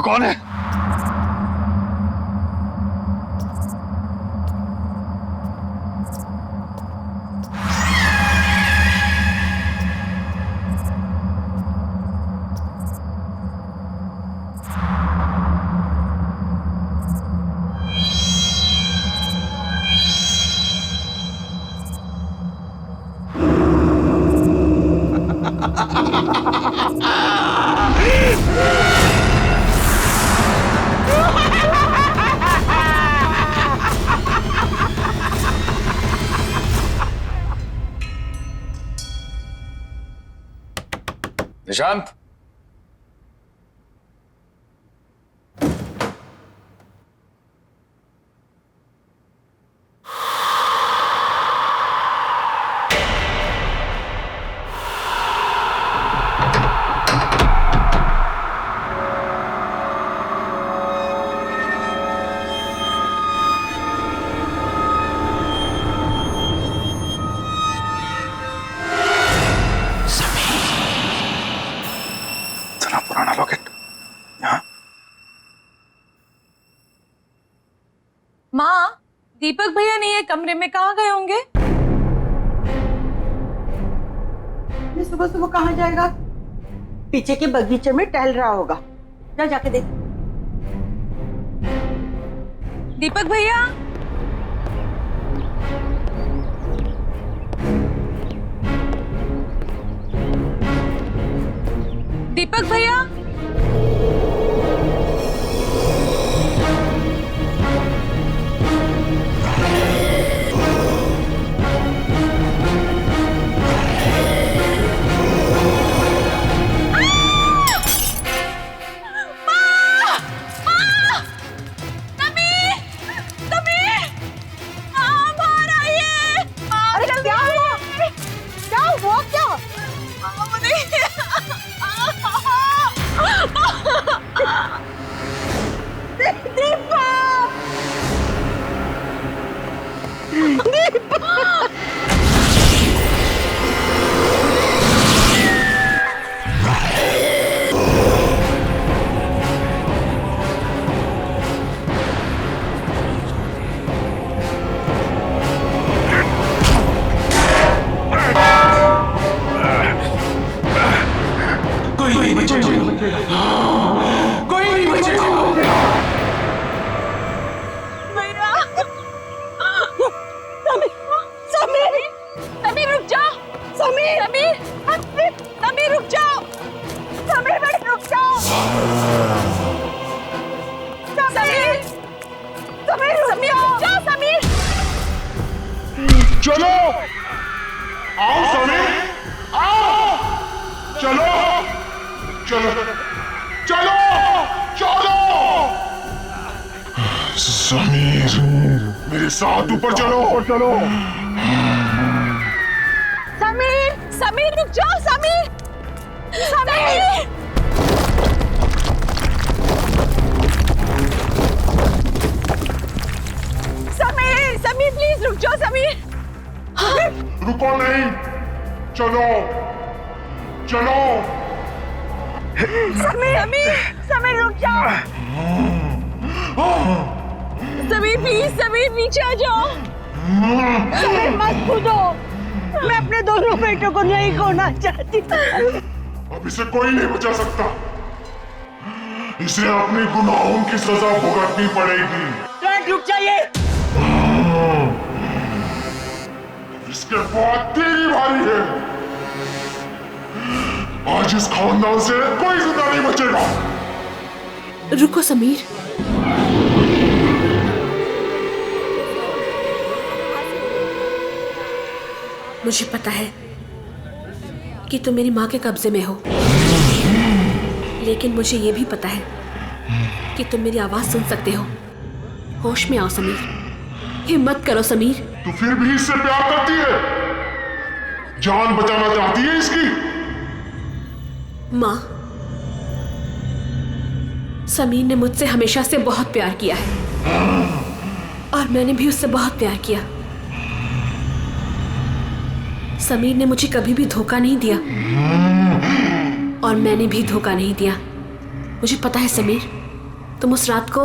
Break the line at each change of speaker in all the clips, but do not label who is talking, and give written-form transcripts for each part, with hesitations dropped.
कौन है? निशांत, इतना पुराना लॉकेट यहाँ?
माँ, दीपक भैया नहीं है कमरे में, कहाँ गए होंगे?
ये सुबह सुबह कहाँ जाएगा? पीछे के बगीचे में टहल रहा होगा। जा जाके देख।
दीपक भैया, दीपक भैया,
चलो आओ समीर, आओ, चलो चलो चलो चलो। समीर, मेरे साथ ऊपर चलो चलो।
समीर, समीर रुक जाओ, समीर, समीर, समीर, समीर प्लीज रुक जाओ, समीर।
रुको नहीं, चलो चलो।
समीर, समीर, समीर रुक जाओ। समीर प्लीज, समीर नीचे आ जाओ।
समीर मत कूदो, मैं अपने दोनों बेटों को नहीं खोना चाहती।
अब इसे कोई नहीं बचा सकता, इसे अपने गुनाहों की सजा भुगतनी पड़ेगी।
रुक जाइए।
इसके बाद तेरी बारी है। आज इस खानदान से कोई जिंदा नहीं बचेगा।
रुको समीर, मुझे पता है कि तुम मेरी माँ के कब्जे में हो, लेकिन मुझे यह भी पता है कि तुम मेरी आवाज सुन सकते हो। होश में आओ समीर, हिम्मत करो समीर।
तू फिर भी इससे प्यार करती है? जान बचाना चाहती है इसकी?
माँ, समीर ने मुझसे हमेशा से बहुत प्यार किया है और मैंने भी उससे बहुत प्यार किया। समीर ने मुझे कभी भी धोखा नहीं दिया और मैंने भी धोखा नहीं दिया। मुझे पता है समीर, तुम उस रात को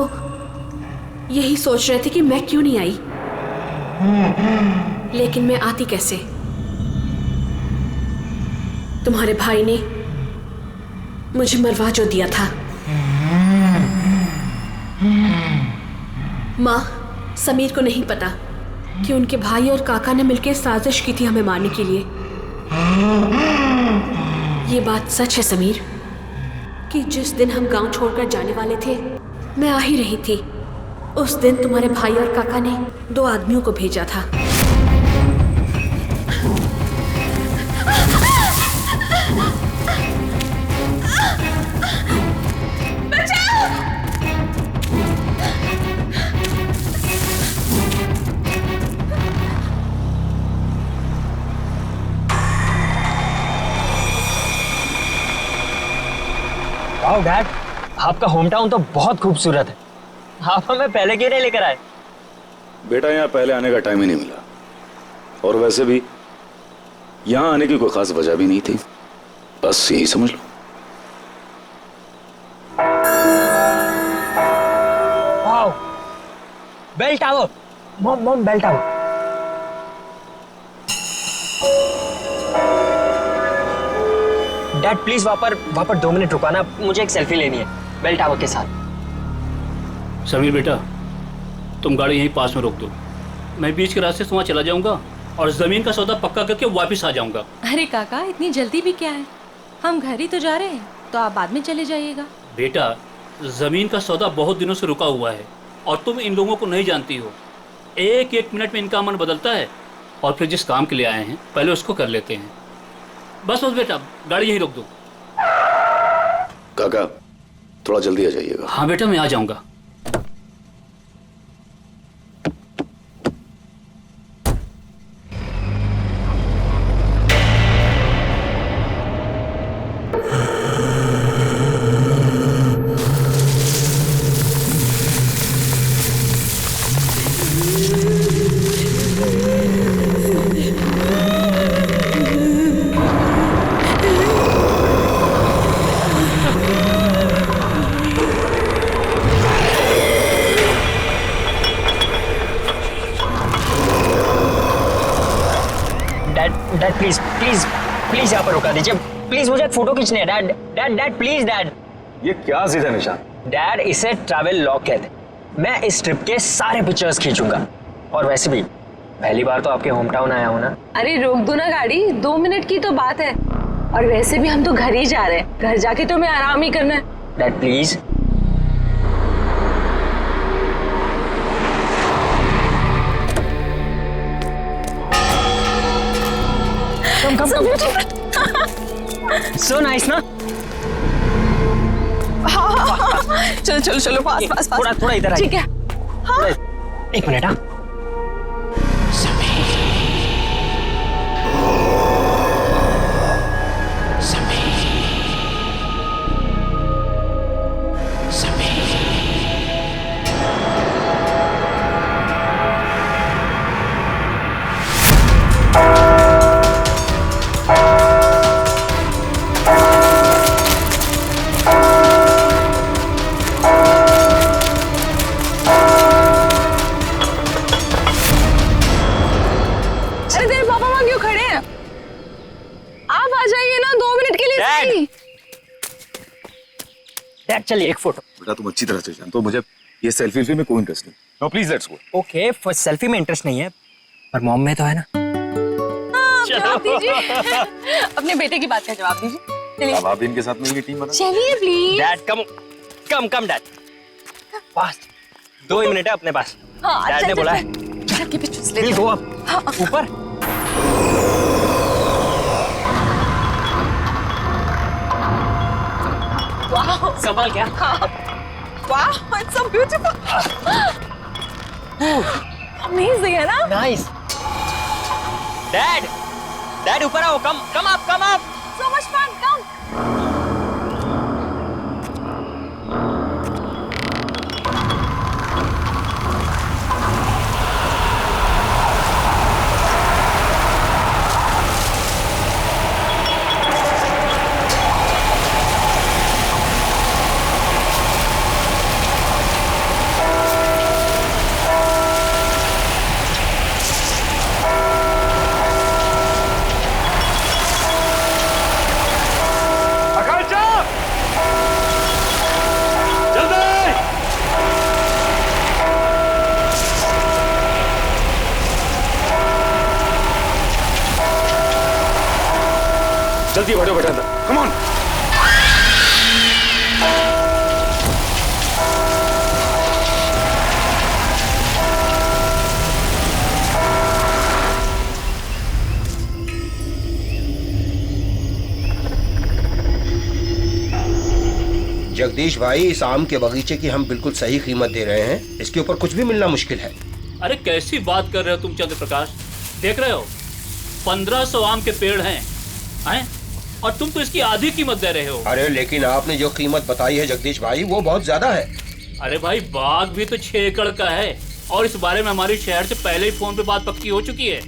यही सोच रहे थे कि मैं क्यों नहीं आई, लेकिन मैं आती कैसे? तुम्हारे भाई ने मुझे मरवा जो दिया था। माँ, समीर को नहीं पता कि उनके भाई और काका ने मिलकर साजिश की थी हमें मारने के लिए। ये बात सच है समीर कि जिस दिन हम गांव छोड़कर जाने वाले थे, मैं आ ही रही थी। उस दिन तुम्हारे भाई और काका ने 2 आदमियों को भेजा था।
वाओ डैड, आपका होम टाउन तो बहुत खूबसूरत है। आप हमें पहले क्यों नहीं लेकर आए?
बेटा, यहाँ पहले आने का टाइम ही नहीं मिला, और वैसे भी यहाँ आने की कोई खास वजह भी नहीं थी। बस यही समझ लो।
Wow, bell tower. Mom bell tower. Dad please वहाँ पर 2 मिनट रुकाना, मुझे एक सेल्फी लेनी है बेल टावर के साथ।
समीर बेटा, तुम गाड़ी यहीं पास में रोक दो, मैं बीच के रास्ते से वहाँ चला जाऊंगा और जमीन का सौदा पक्का करके वापस आ जाऊंगा।
अरे काका, इतनी जल्दी भी क्या है? हम घर ही तो जा रहे हैं, तो आप बाद में चले जाइएगा।
बेटा, जमीन का सौदा बहुत दिनों से रुका हुआ है और तुम इन लोगों को नहीं जानती हो। एक एक मिनट में इनका मन बदलता है, और फिर जिस काम के लिए आए हैं पहले उसको कर लेते हैं। बस बेटा, गाड़ी यहीं रोक दो।
काका, थोड़ा जल्दी आ जाइएगा।
हाँ बेटा, मैं आ जाऊंगा।
डैड प्लीज प्लीज प्लीज यहाँ पर रुका दीजिए प्लीज, मुझे एक फोटो खींचनी है। Dad dad dad please dad.
ये क्या जिद है निशान?
डैड, इसे ट्रैवल लॉग कहते हैं। मैं इस ट्रिप के सारे पिक्चर्स खींचूंगा, और वैसे भी पहली बार तो आपके होम टाउन आया हूँ ना।
अरे रोक दो ना गाड़ी, 2 मिनट की तो बात है। और वैसे भी हम तो घर ही जा रहे हैं, घर जाके तो मैं आराम ही करना है।
Dad please. Come so nice ना।
चलो चलो चलो, पास पास पास।
थोड़ा इधर आइए।
ठीक है। हाँ।
एक मिनट। हाँ, डैड चलिए एक फोटो।
बेटा, तुम अच्छी तरह से जानते हो मुझे ये सेल्फी में कोई इंटरेस्ट नहीं। No please let's go.
Okay, for selfie में इंटरेस्ट नहीं है, पर मॉम में तो है ना।
जवाब दीजिए। अपने बेटे की बात का जवाब दीजिए। चलिए।
अब आप इनके साथ मिलकर टीम बना।
चलिए please.
Dad come dad, fast. 2 he minute है अपने पास।
हाँ,
डैड ने बोला है।
विल
गो अप, ऊपर। कमाल क्या?
Wow, it's so beautiful. Amazing है ना?
Nice. Dad ऊपर आओ, come up.
So much fun, come.
जल्दी बैठो बेटा अंदर, कम ऑन।
जगदीश भाई, इस आम के बगीचे की हम बिल्कुल सही कीमत दे रहे हैं। इसके ऊपर कुछ भी मिलना मुश्किल है।
अरे कैसी बात कर रहे हो तुम चंद्र प्रकाश? देख रहे हो 1500 आम के पेड़ हैं और तुम तो इसकी आधी कीमत दे रहे हो।
अरे लेकिन आपने जो कीमत बताई है जगदीश भाई, वो बहुत ज्यादा है।
अरे भाई बाग भी तो 6 एकड़ का है और इस बारे में हमारी शहर से पहले ही फोन पे बात पक्की हो चुकी है।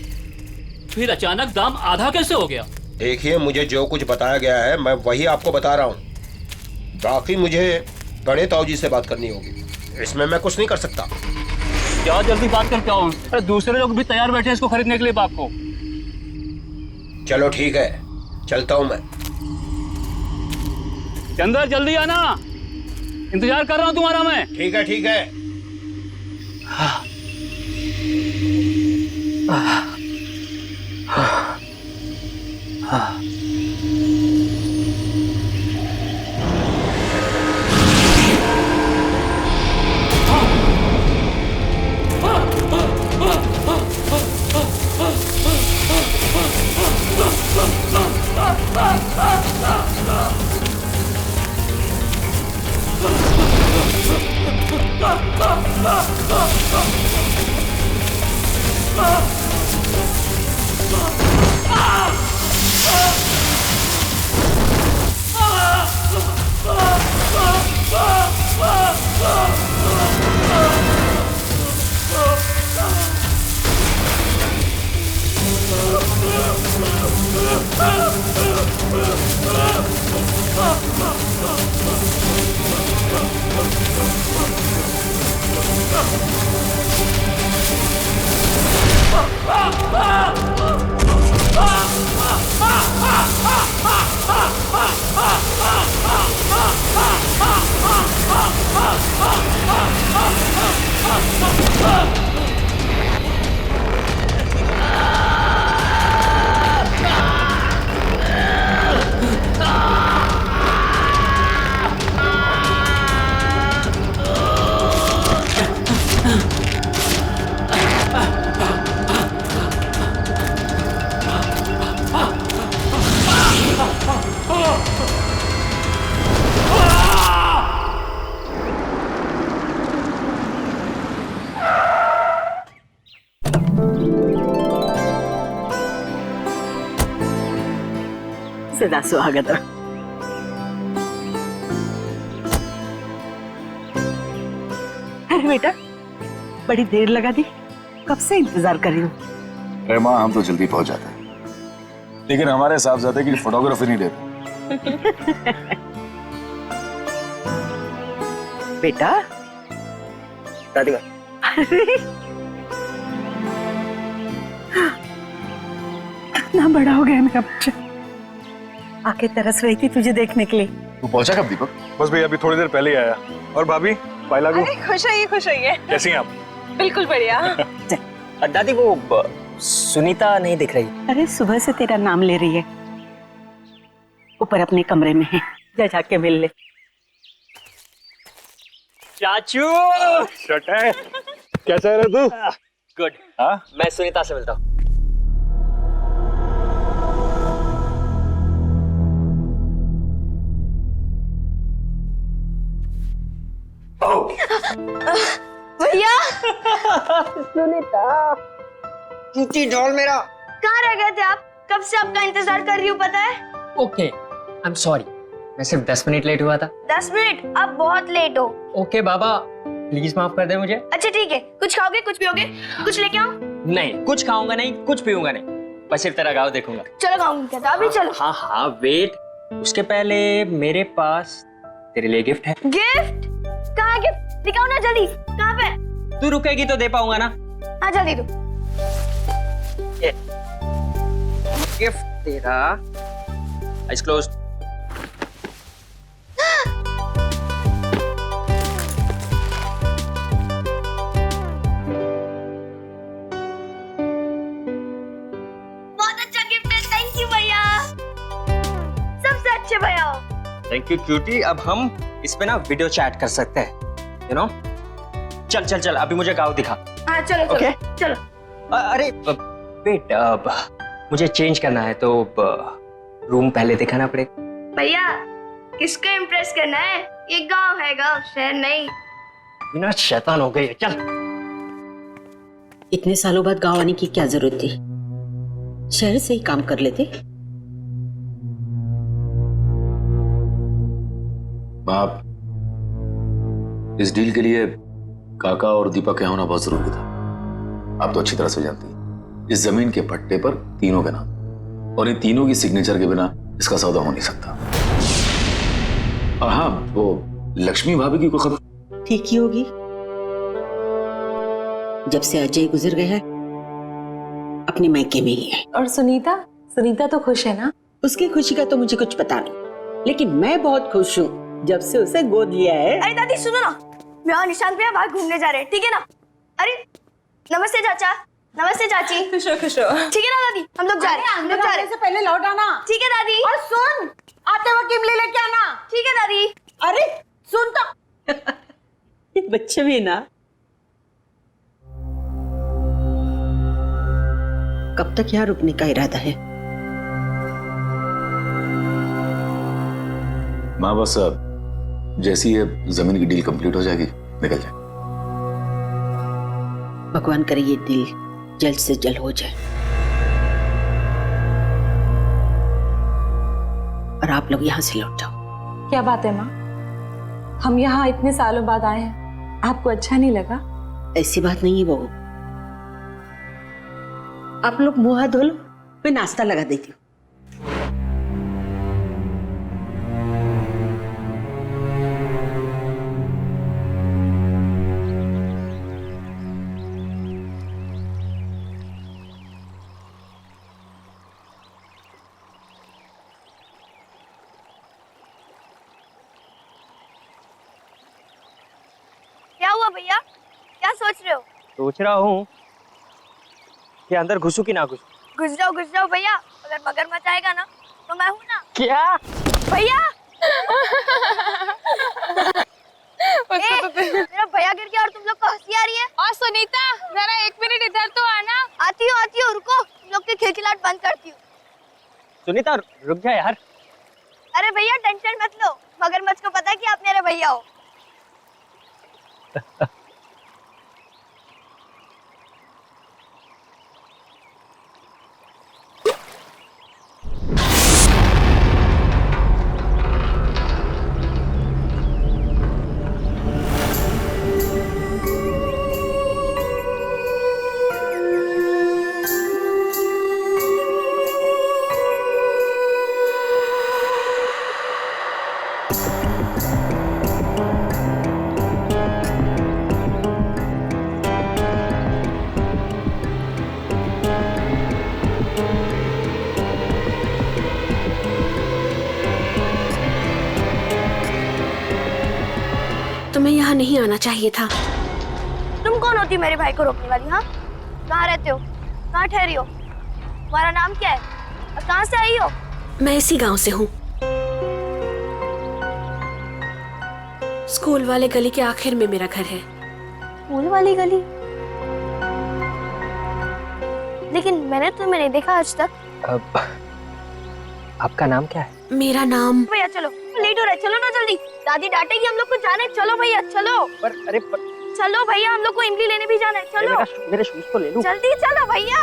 फिर अचानक दाम आधा कैसे हो गया?
देखिए, मुझे जो कुछ बताया गया है मैं वही आपको बता रहा हूँ। बाकी मुझे बड़े ताऊ जी से बात करनी होगी, इसमें मैं कुछ नहीं कर सकता।
क्या जल्दी बात करके आओ? अरे दूसरे लोग भी तैयार बैठे हैं इसको खरीदने के लिए बाग को।
चलो ठीक है, चलता हूँ मैं।
चंदर जल्दी आना, इंतजार कर रहा हूँ तुम्हारा मैं।
ठीक है ठीक है।
सदा सुहागत रहो। अरे बेटा, बड़ी देर लगा दी, कब से इंतजार कर रही हूँ।
अरे माँ, हम तो जल्दी पहुंच जाते हैं, लेकिन हमारे साहबजादे की फोटोग्राफी नहीं देते।
बेटा
दादी
अरे कितना बड़ा हो गया मेरा बच्चा। आके तरस रही थी तुझे देखने के लिए।
तू पहुंचा कब दीपक?
बस भैया अभी थोड़ी देर पहले ही आया। और भाभी पायला को
खुश रहिए।
कैसी हैं आप?
बिल्कुल बढ़िया।
दादी वो सुनीता नहीं दिख रही।
अरे सुबह से तेरा नाम ले रही है, ऊपर अपने कमरे में है, जा जाके मिल ले।
चाचू
शट है, कैसा है रे तू?
गुड।
हाँ,
मैं सुनीता से मिलता हूँ।
भैया
सुनीता,
चूती ढोल मेरा, कहाँ रह गए थे आप? कब से आपका इंतजार कर रही हूँ पता है।
ओके आई एम सॉरी, मैं सिर्फ 10 मिनट लेट हुआ था।
10 मिनट? आप बहुत लेट हो।
ओके बाबा, प्लीज माफ कर दे मुझे।
अच्छा ठीक है, कुछ खाओगे कुछ पियोगे? कुछ लेके आओ?
नहीं, कुछ खाऊंगा नहीं, कुछ पीऊंगा नहीं, बस सिर्फ तेरा गाँव देखूंगा।
चलो खाऊंगी क्या? अभी चलो।
हाँ हाँ वेट, उसके पहले मेरे पास तेरे लिए गिफ्ट है।
गिफ्ट? कहाँ गिफ्ट? दिखाओ ना जल्दी, कहाँ पे?
तू रुकेगी तो दे पाऊंगा ना।
हाँ जल्दी दो।
गिफ्ट तेरा, आइज क्लोज्ड।
बहुत अच्छा गिफ्ट है, थैंक यू भैया।
Thank you cutie. अब हम इस पे ना वीडियो चैट कर सकते हैं, यू नो। चल चल चल, अभी मुझे गाँव दिखा।
हाँ चलो
Okay.
चलो चलो।
अरे वेट, मुझे चेंज करना है तो रूम पहले दिखाना पड़ेगा।
भैया किसको इम्प्रेस करना है? ये गांव है, गांव शहर नहीं।
बिना शैतान हो गई है, चल।
इतने सालों बाद गांव आने की क्या जरूरत थी? शहर से ही काम कर लेते।
बाप, इस डील के लिए काका और दीपक के होना बहुत जरूरी था। आप तो अच्छी तरह से जानती हैं, इस जमीन के पट्टे पर तीनों के नाम, और इन तीनों की सिग्नेचर के बिना इसका सौदा हो नहीं सकता। और हाँ, वो लक्ष्मी भाभी की कोई खबर?
ठीक ही होगी। जब से अजय गुजर गया है अपने मायके में ही है।
और सुनीता, सुनीता तो खुश है ना?
उसकी खुशी का तो मुझे कुछ पता नहीं, लेकिन मैं बहुत खुश हूँ जब से उसे गोद लिया है।
अरे दादी सुनो ना, मैं और निशांत भैया बाहर घूमने जा रहे हैं, ठीक है ना? अरे नमस्ते चाचा, नमस्ते चाची।
खुश हो खुश हो।
ठीक है ना दादी, हम लोग जा रहे हैं, हम लोग जा रहे हैं।
से पहले लौट आना।
ठीक है दादी।
और सुन, आते वक्त इमली लेके आना।
ठीक है दादी।
अरे सुन तो। ये बच्चे भी ना, कब तक यहाँ रुकने का इरादा है?
माँ बस जैसी ये जमीन की डील कंप्लीट हो जाएगी निकल जाए।
भगवान करे ये डील जल्द से जल्द हो जाए और आप लोग यहाँ से लौट जाओ।
क्या बात है माँ, हम यहाँ इतने सालों बाद आए हैं, आपको अच्छा नहीं लगा?
ऐसी बात नहीं है बहू, आप लोग मुंह हाथ धो लो, मैं नाश्ता लगा देती हूँ।
क्या हुआ भैया, क्या सोच रहे हो?
सोच रहा हूँ कि अंदर घुसू कि ना घुसू।
घुस जाओ भैया, अगर मगरमच्छ आएगा ना तो मैं हूँ ना।
क्या
भैया? मेरा भैया गिर गया और तुम लोग को हंसी आ रही है।
और सुनीता, जरा 1 मिनट इधर तो आना।
आती हो रुको, तुम लोग की खिलखिलाहट बंद करती हूँ।
सुनीता रुक जा यार।
अरे भैया टेंशन मत लो, मगरमच्छ को पता है कि आप मेरे भैया हो।
तुम्हें यहाँ नहीं आना चाहिए था।
तुम कौन होती मेरे भाई को रोकने वाली? हाँ, कहाँ रहते हो, कहाँ ठहरी हो, तुम्हारा नाम क्या है और कहाँ से आई हो?
मैं इसी गांव से हूँ। स्कूल वाले गली के आखिर में मेरा घर है।
स्कूल वाली गली? लेकिन मैंने तुम्हें नहीं देखा आज तक।
आपका नाम क्या है?
मेरा नाम।
भैया चलो, लेट हो रहा है, चलो ना जल्दी, दादी डांटेगी हम लोग को। जाना है, चलो भैया चलो।
अरे
चलो भैया, हम लोग को इमली लेने भी जाना है, चलो।
मेरे शूज तो ले लूं।
जल्दी चलो भैया।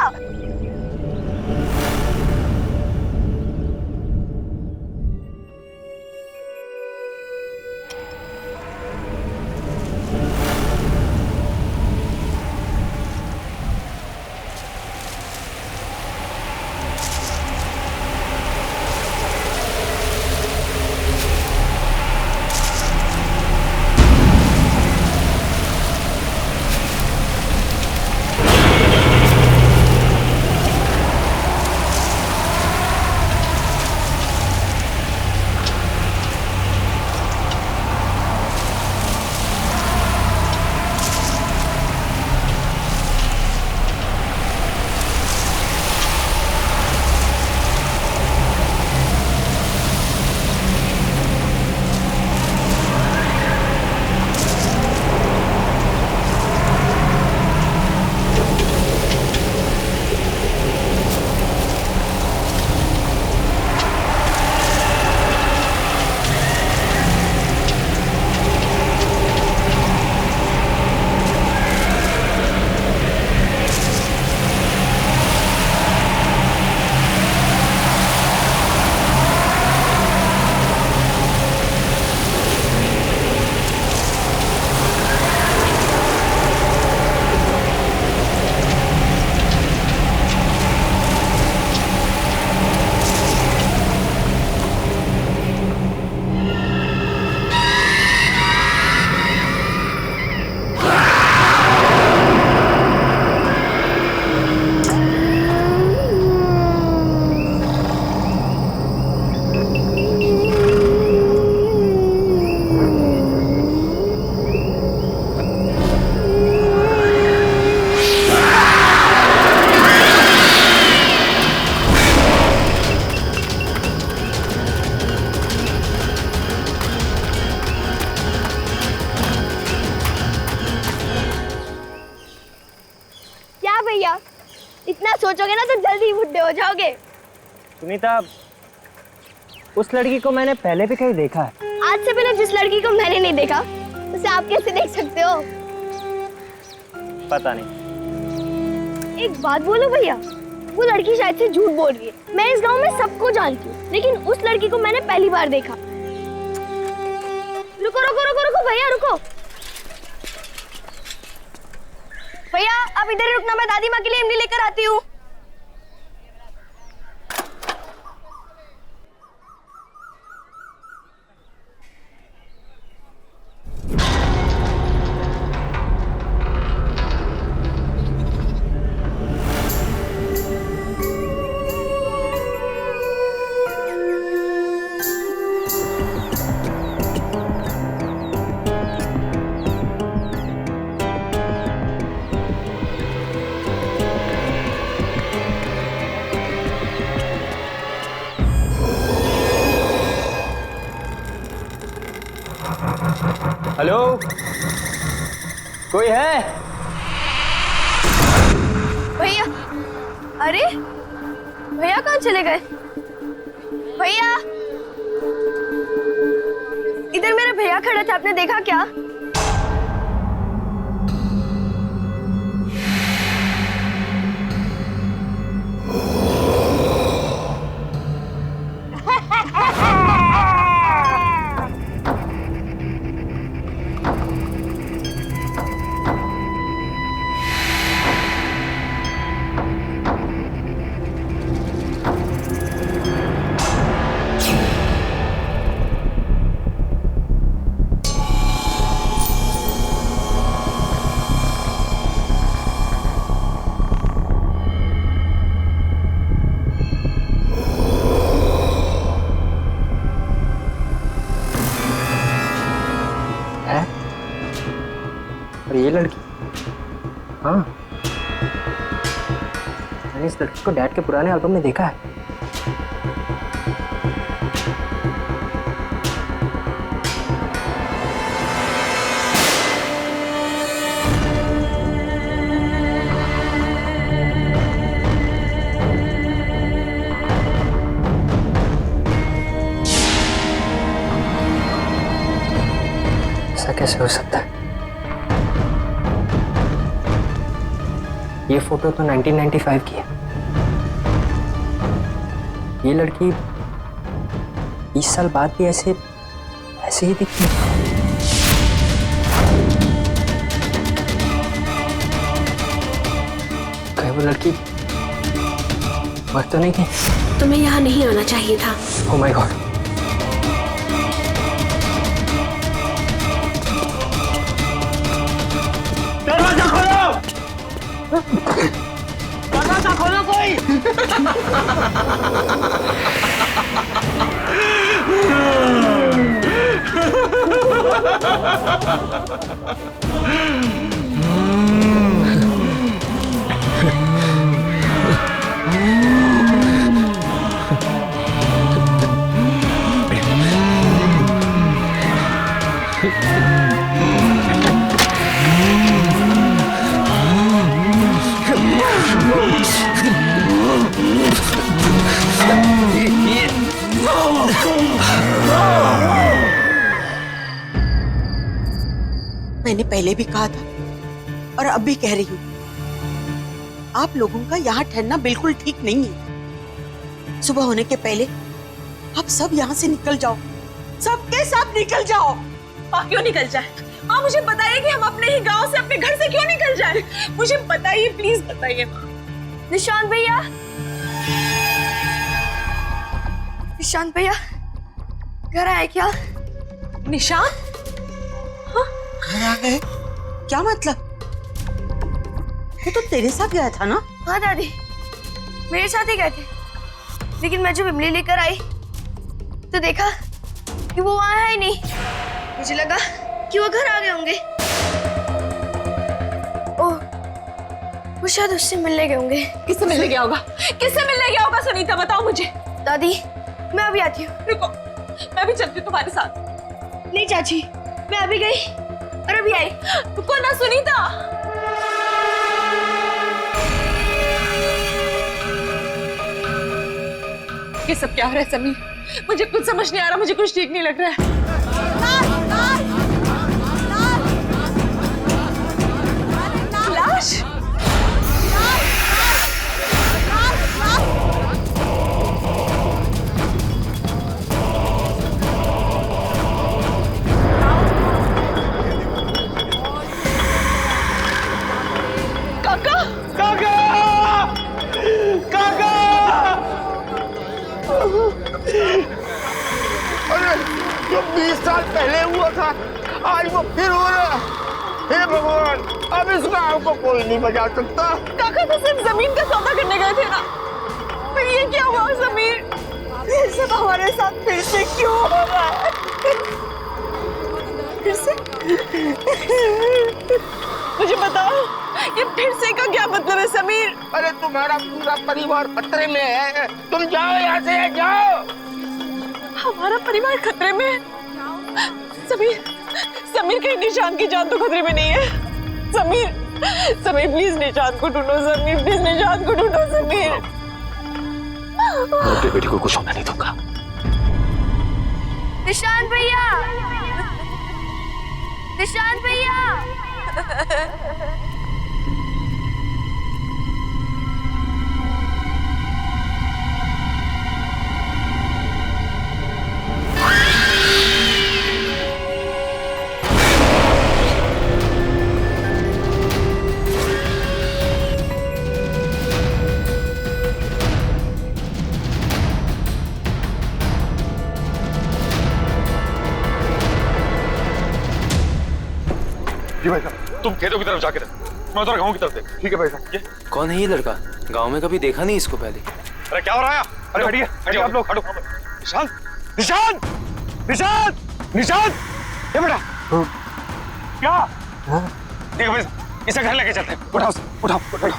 इतना सोचोगे ना तो जल्दी ही बुढ़े हो जाओगे।
सुनीता, उस लड़की को मैंने पहले भी कहीं देखा है।
आज से पहले जिस लड़की को मैंने नहीं देखा उसे आप कैसे देख सकते हो?
पता नहीं।
एक बात बोलो भैया, वो लड़की शायद से झूठ बोल रही है। मैं इस गांव में सबको जानती हूँ, लेकिन उस लड़की को मैंने पहली बार देखा। रुको रुको रुको रुको भैया रुको। भैया आप इधर ही रुकना, मैं दादी माँ के लिए इमली लेकर आती हूँ।
हेलो, कोई है?
भैया, अरे भैया कहाँ चले गए? भैया, इधर मेरे भैया खड़े थे, आपने देखा क्या?
और ये लड़की? हाँ, मैंने इस लड़की को डैड के पुराने एल्बम में देखा है। ऐसा कैसे हो सकता है? ये फोटो तो 1995 की है। ये लड़की 20 साल बाद भी ऐसे ही दिखती है। कहीं वो लड़की मर तो नहीं गई?
तुम्हें यहाँ नहीं आना चाहिए था।
Oh my God.
दरवाजा खोलो! दरवाजा खोलो कोई!
मैंने पहले भी कहा था और अब भी कह रही हूँ, आप लोगों का यहाँ ठहरना बिल्कुल ठीक नहीं है। सुबह होने के पहले आप सब यहाँ से निकल जाओ, सबके सब निकल जाओ।
माँ क्यों निकल जाए? माँ मुझे बताइए कि हम अपने ही गांव से, अपने घर से क्यों निकल जाए? मुझे बताइए, प्लीज बताइए माँ।
निशांत भैया, निशांत भैया घर आए क्या?
निशांत?
घर आ गए? क्या मतलब? वो तो तेरे साथ गया था ना?
हाँ दादी, मेरे साथ ही गए थे, लेकिन मैं जब इमली लेकर आई तो देखा कि वो वहां है ही नहीं। मुझे लगा कि वो घर आ गए होंगे। ओह, वो शायद उससे मिलने गए होंगे।
किससे मिलने गया होगा? किससे मिलने गया होगा सुनीता, बताओ मुझे।
दादी मैं अभी आती हूँ।
रुको, मैं भी चलती हूँ तुम्हारे साथ।
नहीं चाची, मैं अभी गई और अभी आई।
रुको ना सुनीता। ये सब क्या हो रहा है समीर? मुझे कुछ समझ नहीं आ रहा, मुझे कुछ ठीक नहीं लग रहा है। लाश? काका!
काका! काका!
अरे जो 20 साल पहले हुआ था आज वो फिर हो रहा। हे भगवान, अब इस गांव को कोई नहीं बचा सकता।
काका तो सिर्फ जमीन का सौदा करने गए थे ना, फिर ये क्या हुआ समीर? ये सब हमारे साथ फिर से क्यों हो रहा है? फिर से? मुझे बताओ, ये फिर से का क्या मतलब है समीर?
अरे तुम्हारा पूरा परिवार खतरे में है, तुम जाओ यहाँ से, जाओ।
हमारा परिवार खतरे में है? समीर, समीर कहीं निशान की जान तो खतरे में नहीं है? समीर, समीर प्लीज निशान को ढूंढो, समीर प्लीज निशान को ढूंढो, समीर।
मैं अपनी बेटी को कुछ होने नहीं दूंगा।
निशान भैया, निशान भैया।
जी भाई साहब, तुम खेतों की तरफ जाके रहो, मैं उधर गांव की तरफ देख। ठीक है भाई साहब। ये
कौन है ये लड़का? गांव में कभी देखा नहीं इसको पहले।
अरे क्या हो रहा है? अरे हटिए, हटिए आप लोग, हटो। निशान, निशान, निशान, निशान, ये बेटा क्या? ठीक है भाई, इसे घर लेके चलते हैं। उठाओ, उठाओ, उठाओ।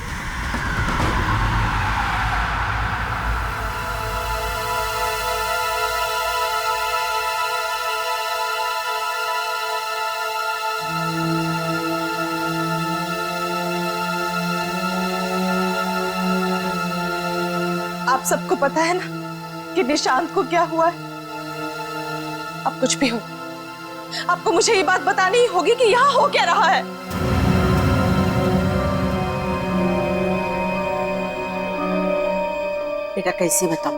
आप सबको पता है ना कि निशांत को क्या हुआ है? अब कुछ भी हो, आपको मुझे ये बात बतानी ही होगी कि यहाँ हो क्या रहा है।
बेटा कैसे बताऊं?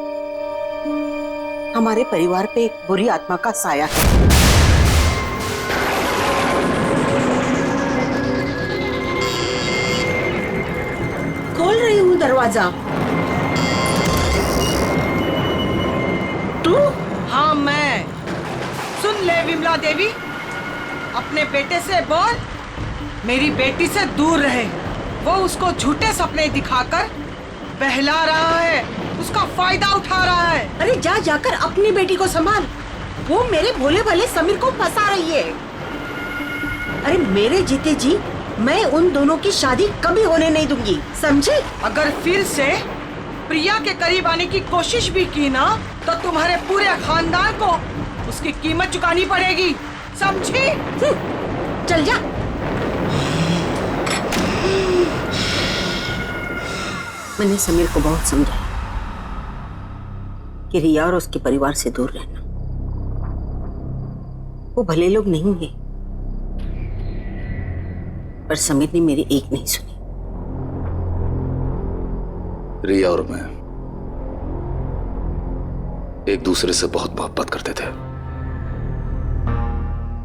हमारे परिवार पे एक बुरी आत्मा का साया है। खोल रही हूँ दरवाजा।
तू? हाँ मैं। सुन ले विमला देवी, अपने बेटे से बोल मेरी बेटी से दूर रहे। वो उसको झूठे सपने दिखाकर बहला रहा है, उसका फायदा उठा रहा है।
अरे जा जाकर अपनी बेटी को संभाल, वो मेरे भोले भाले समीर को फंसा रही है। अरे मेरे जीते जी मैं उन दोनों की शादी कभी होने नहीं दूंगी, समझे?
अगर फिर से प्रिया के करीब आने की कोशिश भी की ना तो तुम्हारे पूरे खानदान को उसकी कीमत चुकानी पड़ेगी, समझी?
चल जा। मैंने समीर को बहुत समझाया कि रिया और उसके परिवार से दूर रहना। वो भले लोग नहीं हैं, पर समीर ने मेरी एक नहीं सुनी।
रिया और मैं एक दूसरे से बहुत मोहब्बत करते थे,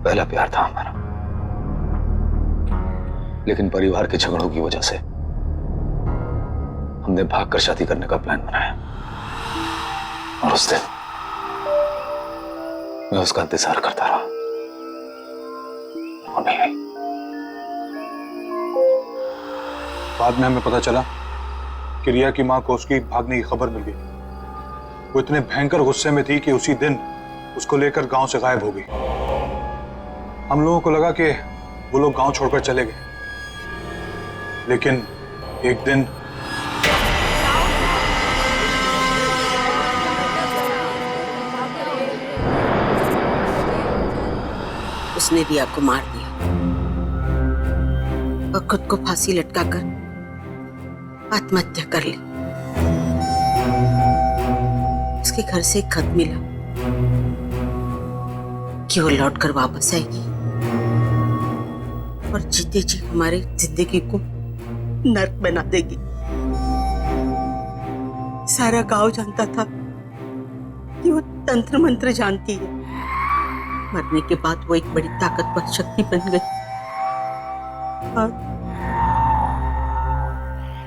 पहला प्यार था हमारा। लेकिन परिवार के झगड़ों की वजह से हमने भागकर शादी करने का प्लान बनाया और उस दिन मैं उसका इंतजार करता रहा, वो नहीं आई।
बाद में हमें पता चला कि रिया की मां को उसकी भागने की खबर मिल गई। वो इतने भयंकर गुस्से में थी कि उसी दिन उसको लेकर गांव से गायब हो गई। हम लोगों को लगा कि वो लोग गांव छोड़कर चले गए, लेकिन एक दिन
उसने रिया को मार दिया और खुद को फांसी लटकाकर आत्महत्या कर ली। उसके के घर से एक खत मिला कि वो लौट कर वापस आएगी और जीते जी हमारे जिंदगी को नर्क बना देगी। सारा गांव जानता था कि वो तंत्र मंत्र जानती है। मरने के बाद वो एक बड़ी ताकतवर शक्ति बन गई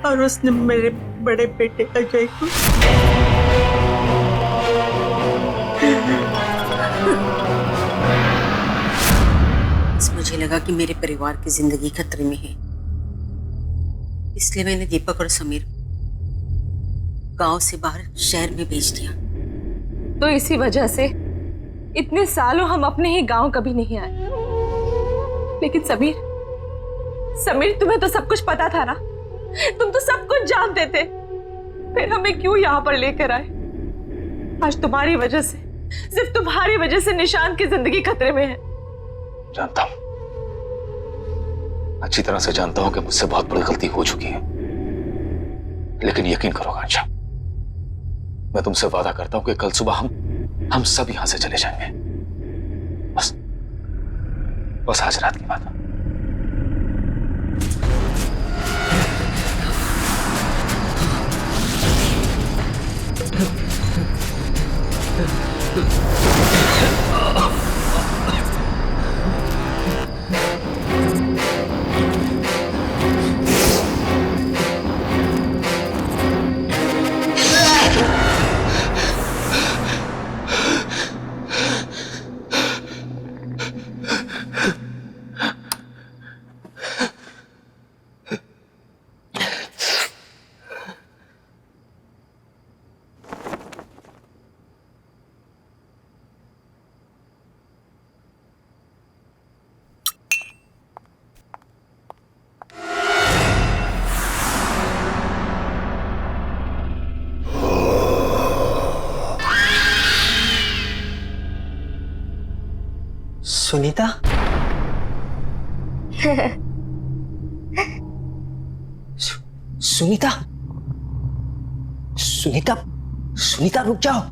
और उसने मेरे बड़े बेटे अजय को मुझे लगा कि मेरे परिवार की जिंदगी खतरे में है, इसलिए मैंने दीपक और समीर गांव से बाहर शहर में भेज दिया।
तो इसी वजह से इतने सालों हम अपने ही गांव कभी नहीं आए। लेकिन समीर तुम्हें तो सब कुछ पता था ना, तुम तो सब कुछ जानते थे, फिर हमें क्यों यहाँ पर लेकर आए? आज तुम्हारी वजह से, सिर्फ तुम्हारी वजह से निशांत की जिंदगी खतरे में है।
जानता हूं, अच्छी तरह से जानता हूं कि मुझसे बहुत बड़ी गलती हो चुकी है, लेकिन यकीन करो आकांक्षा, मैं तुमसे वादा करता हूं कि कल सुबह हम सब यहां से चले जाएंगे। बस आज रात की बात है।
सुनीता? सुनीता? सुनीता? सुनीता रुक जाओ।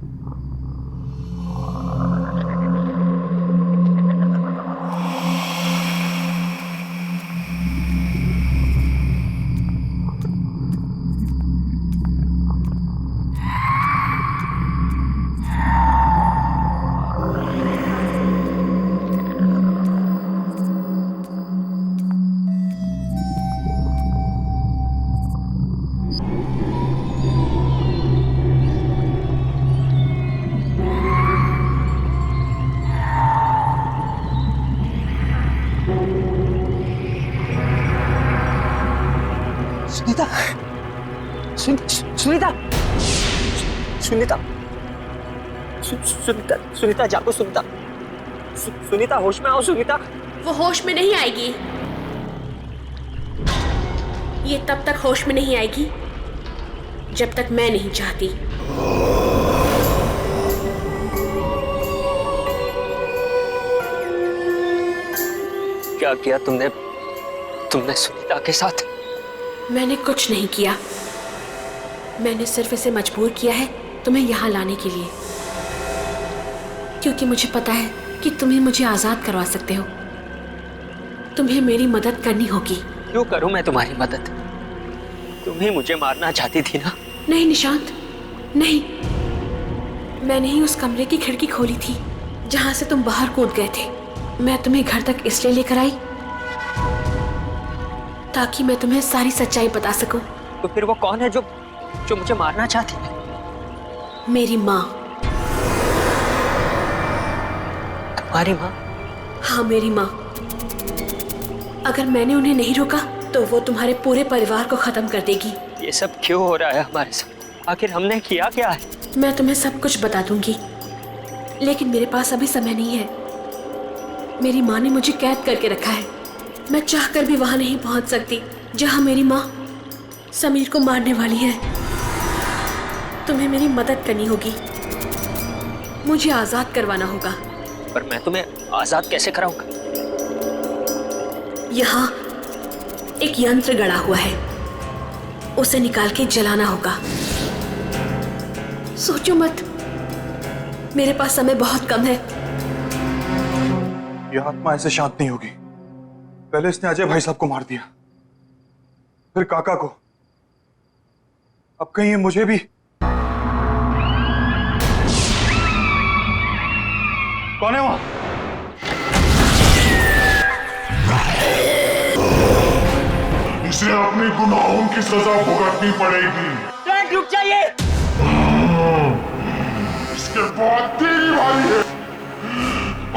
सुनीता, सुनीता, सुनीता, सुनीता, सुनीता जागो सुनीता, सुनीता होश में आओ सुनीता।
वो होश में नहीं आएगी, ये तब तक होश में नहीं आएगी जब तक मैं नहीं चाहती।
क्या किया तुमने सुनीता के साथ?
मैंने कुछ नहीं किया, मैंने सिर्फ इसे मजबूर किया है तुम्हें यहाँ लाने के लिए, क्योंकि मुझे पता है कि तुम ही मुझे आजाद करवा सकते हो। तुम्हें मेरी मदद करनी होगी।
क्यों करूं मैं तुम्हारी मदद? तुम ही मुझे मारना चाहती थी ना?
नहीं निशांत, नहीं, मैंने ही उस कमरे की खिड़की खोली थी जहां से तुम बाहर कूद गए थे। मैं तुम्हें घर तक इसलिए लेकर आई ताकि मैं तुम्हें सारी सच्चाई बता सकूं।
तो फिर वो कौन है जो मुझे मारना चाहती है?
मेरी माँ।
तुम्हारी माँ?
हाँ, मेरी माँ। अगर मैंने उन्हें नहीं रोका तो वो तुम्हारे पूरे परिवार को खत्म कर देगी।
ये सब क्यों हो रहा है हमारे साथ? आखिर हमने किया क्या है?
मैं तुम्हें सब कुछ बता दूंगी, लेकिन मेरे पास अभी समय नहीं है। मेरी माँ ने मुझे कैद करके रखा है, मैं चाहकर भी वहां नहीं पहुंच सकती जहां मेरी माँ समीर को मारने वाली है। तुम्हें मेरी मदद करनी होगी, मुझे आजाद करवाना होगा।
पर मैं तुम्हें आजाद कैसे कराऊंगा?
यहाँ एक यंत्र गड़ा हुआ है, उसे निकाल के जलाना होगा। सोचो मत, मेरे पास समय बहुत कम है।
यह आत्मा ऐसे शांत नहीं होगी। पहले इसने अजय भाई साहब को मार दिया, फिर काका को, अब कहीं ये मुझे भी। कौन है वहां?
इसे अपने गुनाहों की सजा भुगतनी पड़ेगी।
रुक जाइए।
इसके बाद तेरी बारी है।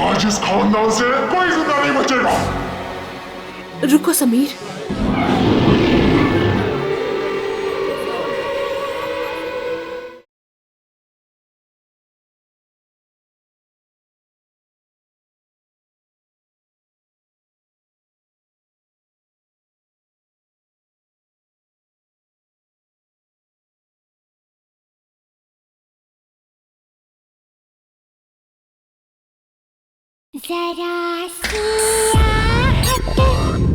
आज इस खानदान से कोई जिंदा नहीं बचेगा।
रुको समीर।
जरा सी आहट होती है।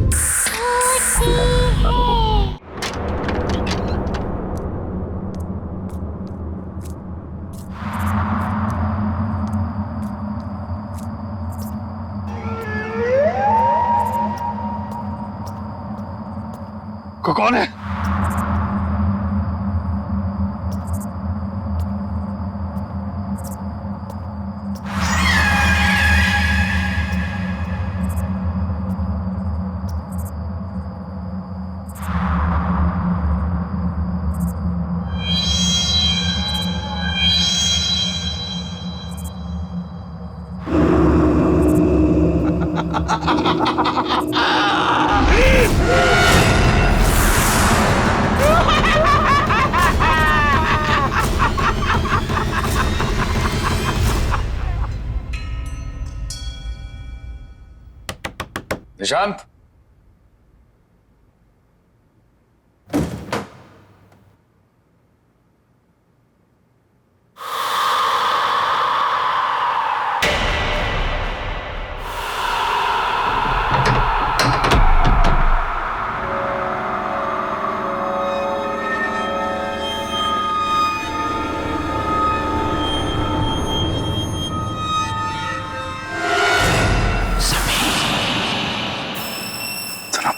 कौन है?
निशांत,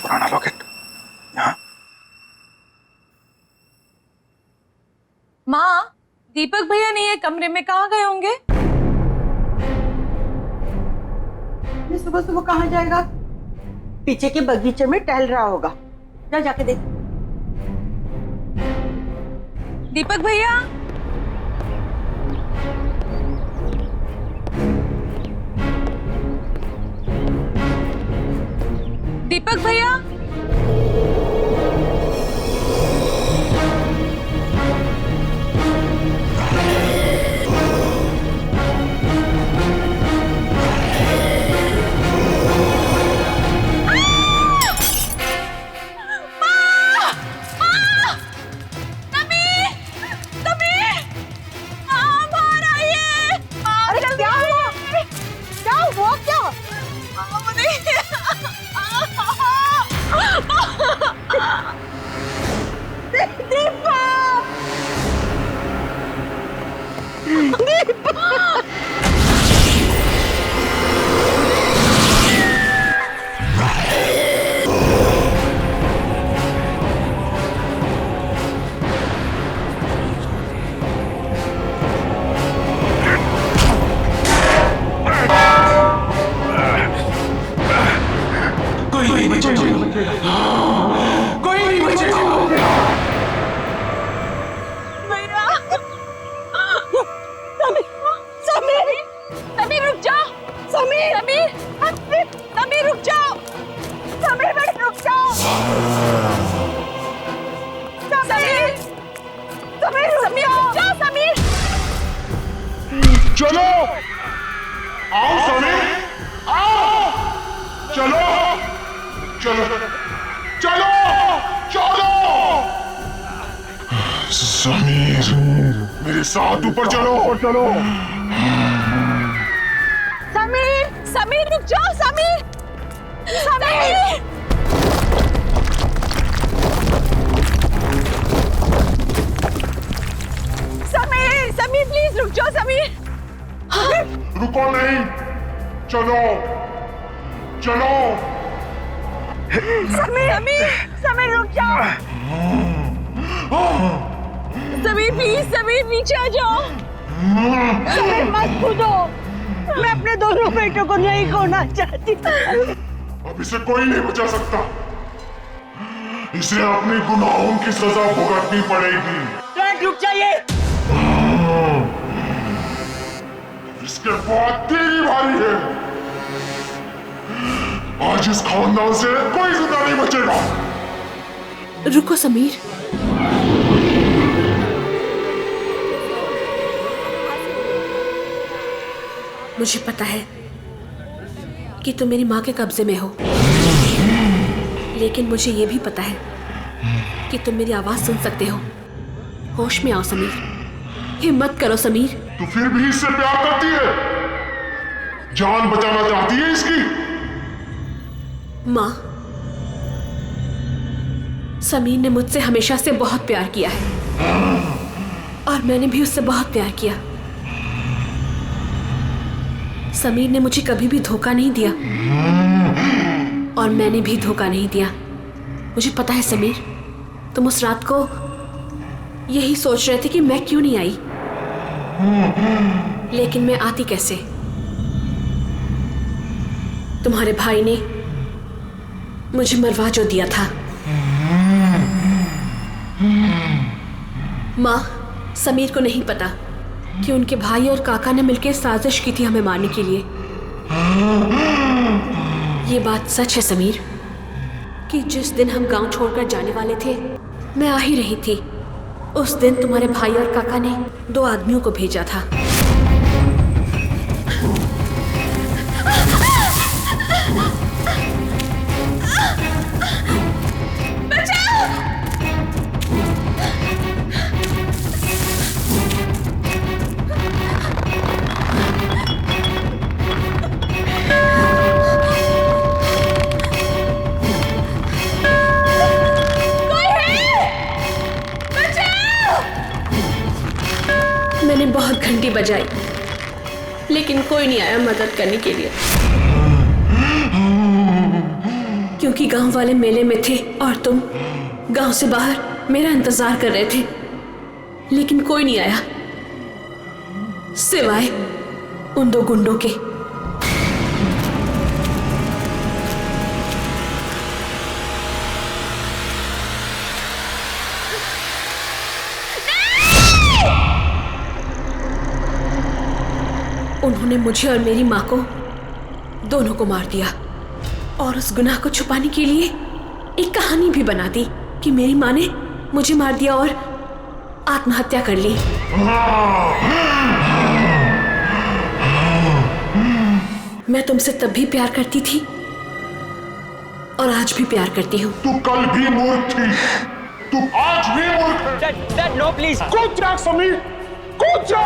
पुराना लॉकेट यहाँ।
माँ, दीपक भैया नहीं है कमरे में, कहाँ गए होंगे?
ये सुबह सुबह कहाँ जाएगा? पीछे के बगीचे में टहल रहा होगा। जा जाके देख।
दीपक भैया, दीपक भैया,
चलो आओ समीर, आओ, चलो चलो चलो चलो। समीर मेरे साथ ऊपर चलो चलो।
समीर, समीर रुक जाओ। समीर, समीर, समीर, समीर प्लीज रुक जाओ। समीर,
रुको नहीं, चलो चलो।
समीर समीर रुक जाओ। समीर प्लीज, समीर नीचे आ जाओ। समीर मत कूदो, मैं अपने दोनों बेटों को नहीं खोना चाहती।
अब इसे कोई नहीं बचा सकता, इसे अपने गुनाहों की सजा भुगतनी पड़ेगी।
रुक जाइए।
इसके बाद तेरी बारी है। आज इस खानदान से कोई जिंदा नहीं बचेगा।
रुको समीर, मुझे पता है कि तुम मेरी माँ के कब्जे में हो, लेकिन मुझे यह भी पता है कि तुम मेरी आवाज सुन सकते हो। होश में आओ समीर, हिम्मत करो समीर।
तू फिर भी इससे प्यार करती है, जान बचाना चाहती है इसकी।
माँ, समीर ने मुझसे हमेशा से बहुत प्यार किया है और मैंने भी उससे बहुत प्यार किया। समीर ने मुझे कभी भी धोखा नहीं दिया और मैंने भी धोखा नहीं दिया। मुझे पता है समीर, तुम उस रात को यही सोच रहे थे कि मैं क्यों नहीं आई, लेकिन मैं आती कैसे? तुम्हारे भाई ने मुझे मरवा जो दिया था। माँ, समीर को नहीं पता कि उनके भाई और काका ने मिलकर साजिश की थी हमें मारने के लिए। ये बात सच है समीर कि जिस दिन हम गांव छोड़कर जाने वाले थे, मैं आ ही रही थी, उस दिन तुम्हारे भाई और काका ने 2 आदमियों को भेजा था। मैंने बहुत घंटी बजाई, लेकिन कोई नहीं आया मदद करने के लिए, क्योंकि गांव वाले मेले में थे और तुम गांव से बाहर मेरा इंतजार कर रहे थे, लेकिन कोई नहीं आया सिवाय उन 2 गुंडों के। उन्होंने मुझे और मेरी माँ को, दोनों को मार दिया और उस गुनाह को छुपाने के लिए एक कहानी भी बना दी कि मेरी माँ ने मुझे मार दिया और आत्महत्या कर ली। मैं तुमसे तब भी प्यार करती थी और आज भी प्यार करती हूँ।
तू कल भी मूर्ख थी, तू आज भी मूर्ख है।
Dad no please.
कूद जा समीर, कूद जा।